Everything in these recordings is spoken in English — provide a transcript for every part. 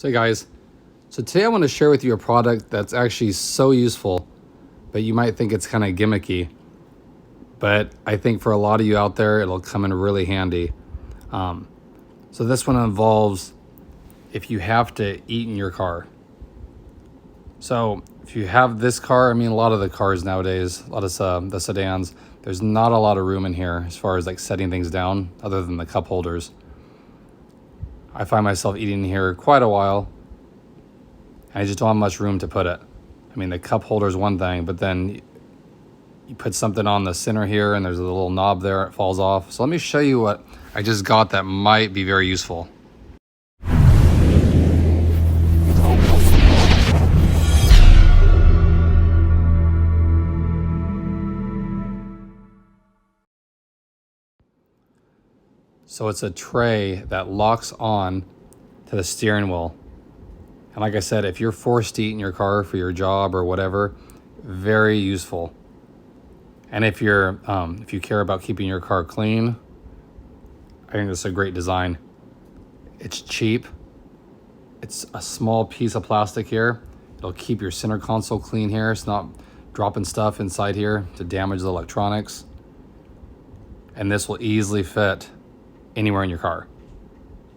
So hey guys, so today I want to share with you a product that's actually so useful, but you might think it's kind of gimmicky. But I think for a lot of you out there, it'll come in really handy. So this one involves if you have to eat in your car. So if you have this car, I mean, a lot of the cars nowadays, a lot of the sedans, there's not a lot of room in here as far as like setting things down other than the cup holders. I find myself eating here quite a while, and I just don't have much room to put it. I mean, the cup holder is one thing, but then you put something on the center here and there's a little knob there, it falls off. So let me show you what I just got that might be very useful. So it's a tray that locks on to the steering wheel. And like I said, if you're forced to eat in your car for your job or whatever, very useful. And if you care about keeping your car clean, I think this is a great design. It's cheap. It's a small piece of plastic here. It'll keep your center console clean here. It's not dropping stuff inside here to damage the electronics. And this will easily fit anywhere in your car.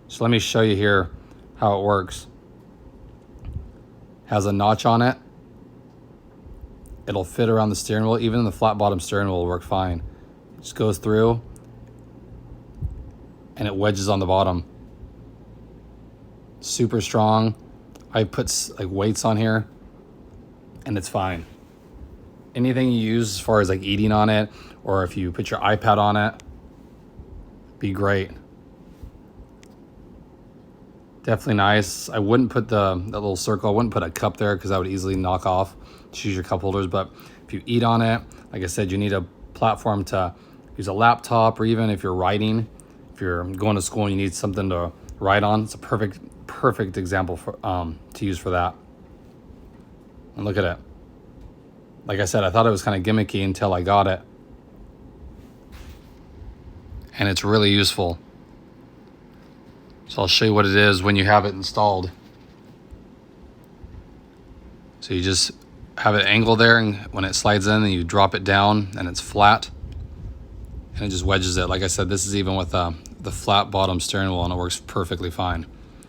So let me show you here how it works. Has a notch on it. It'll fit around the steering wheel. Even the flat bottom steering wheel will work fine. It just goes through and it wedges on the bottom. Super strong. I put like weights on here and it's fine. Anything you use as far as like eating on it, or if you put your iPad on it, be great. Definitely nice. I wouldn't put that little circle, I wouldn't put a cup there because that would easily knock off. Just use your cup holders. But if you eat on it, like I said, you need a platform to use a laptop, or even if you're writing, if you're going to school and you need something to write on, it's a perfect example for to use for that. And look at it. Like I said, I thought it was kind of gimmicky until I got it. And it's really useful. So I'll show you what it is when you have it installed. So you just have it angled there, and when it slides in, then you drop it down and it's flat. And it just wedges it. Like I said, this is even with the flat bottom steering wheel, and it works perfectly fine.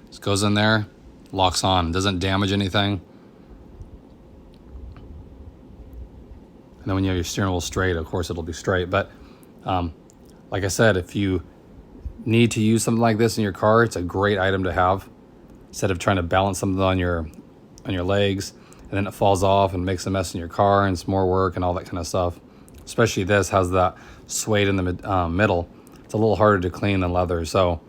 Just goes in there, locks on, doesn't damage anything. And then when you have your steering wheel straight, of course it'll be straight. But like I said, if you need to use something like this in your car, it's a great item to have. Instead of trying to balance something on your legs, and then it falls off and makes a mess in your car, and it's more work and all that kind of stuff. Especially this has that suede in the middle. It's a little harder to clean than leather. So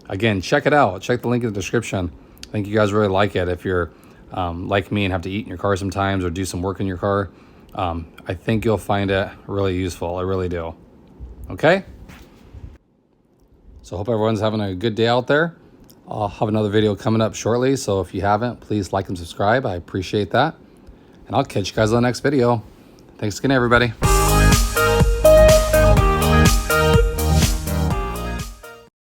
again, check it out. Check the link in the description. I think you guys really like it. If you're like me and have to eat in your car sometimes or do some work in your car, I think you'll find it really useful. I really do. Okay? So I hope everyone's having a good day out there. I'll have another video coming up shortly, so if you haven't, please like and subscribe. I appreciate that. And I'll catch you guys on the next video. Thanks again, everybody.